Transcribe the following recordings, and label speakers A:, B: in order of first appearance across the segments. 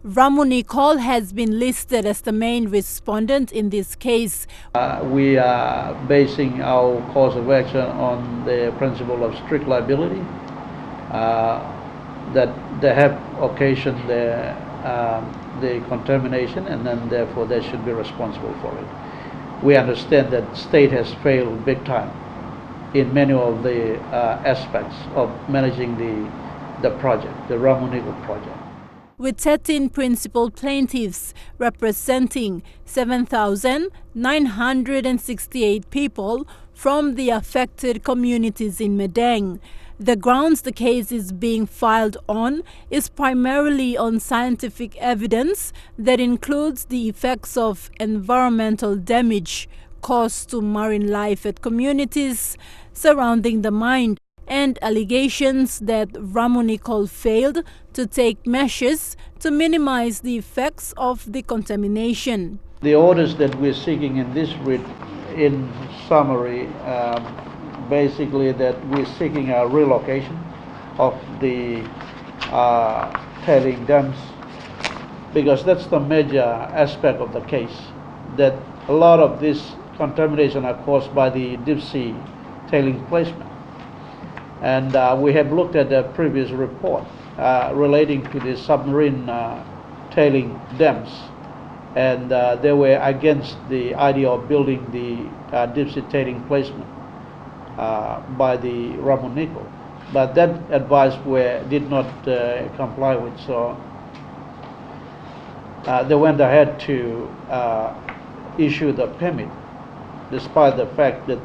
A: Ramu Nico has been listed as the main respondent in this case.
B: We are basing our course of action on the principle of strict liability, that they have occasioned the contamination, and then therefore they should be responsible for it. We understand that state has failed big time in many of the aspects of managing the project, the Ramu Nico project.
A: With 13 principal plaintiffs representing 7,968 people from the affected communities in Madang. The grounds the case is being filed on is primarily on scientific evidence that includes the effects of environmental damage caused to marine life at communities surrounding the mine, and allegations that Ramu Nico failed to take measures to minimize the effects of the contamination.
B: The orders that we're seeking in this writ, in summary, basically that we're seeking a relocation of the tailing dams, because that's the major aspect of the case, that a lot of this contamination are caused by the deep sea tailing placement. And we have looked at the previous report relating to the submarine tailing dams, and they were against the idea of building the deep sea tailing placement by the Ramu Nico. But that advice did not comply with, so they went ahead to issue the permit, despite the fact that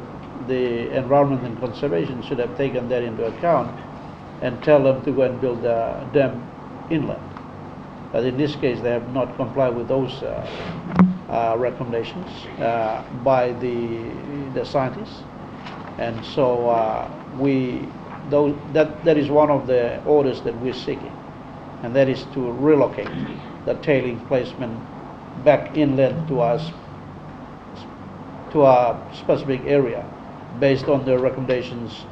B: the Environment and Conservation should have taken that into account and tell them to go and build a dam inland. But in this case, they have not complied with those recommendations by the scientists. And so that is one of the orders that we're seeking, and that is to relocate the tailing placement back inland to a specific area, based on the recommendations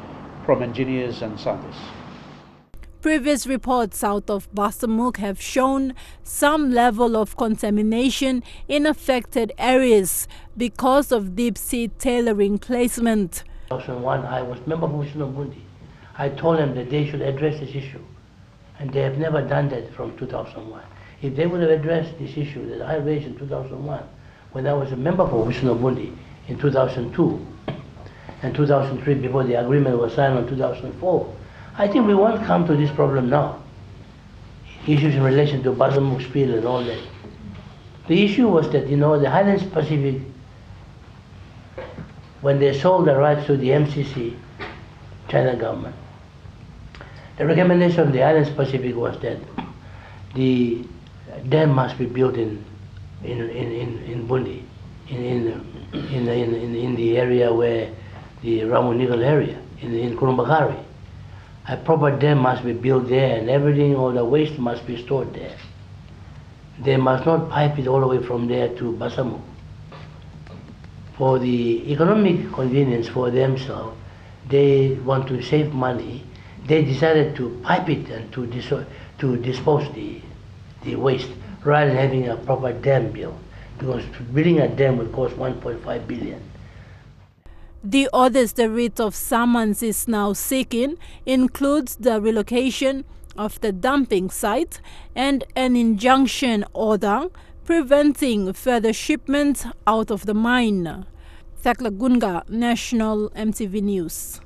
B: from engineers and scientists.
A: Previous reports out of Basamuk have shown some level of contamination in affected areas because of deep sea tailoring placement.
C: 2001, I was member of Bundi. I told them that they should address this issue, and they have never done that from 2001. If they would have addressed this issue that I raised in 2001, when I was a member for Bundi in 2002, and 2003 before the agreement was signed in 2004, I think we won't come to this problem now. Issues in relation to Basamuk spill and all that. The issue was that, the Highlands Pacific, when they sold the rights to the MCC, China government, the recommendation of the Highlands Pacific was that the dam must be built in Bundi, in the area where the Ramu Nico area, in Kurumbakari. A proper dam must be built there, and everything, all the waste must be stored there. They must not pipe it all the way from there to Basamuk. For the economic convenience for themselves, they want to save money. They decided to pipe it and to dispose the waste, rather than having a proper dam built, because building a dam would cost 1.5 billion.
A: The orders the Writ of Summons is now seeking includes the relocation of the dumping site and an injunction order preventing further shipment out of the mine. Waigani National MTV News.